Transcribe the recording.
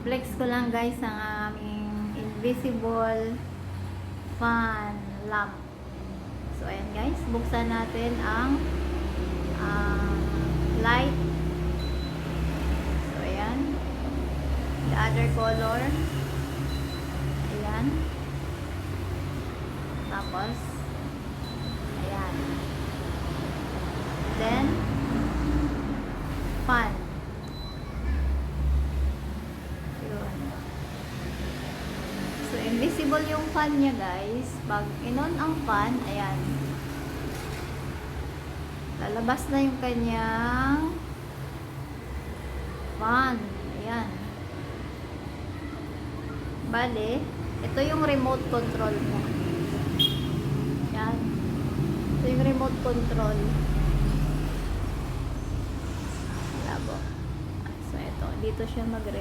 Flex ko lang guys ang aming invisible fan lamp. So ayan guys, buksan natin ang light. So ayan, the other color. Ayan. Tapos ayan. Then fan. Yun. So invisible yung fan niya guys. Pag inon ang fan, ayan, lalabas na yung kanyang fan. Ayan. Bale, ito yung remote control mo. Ayan. Ito yung remote control. Labo. So ito, dito siya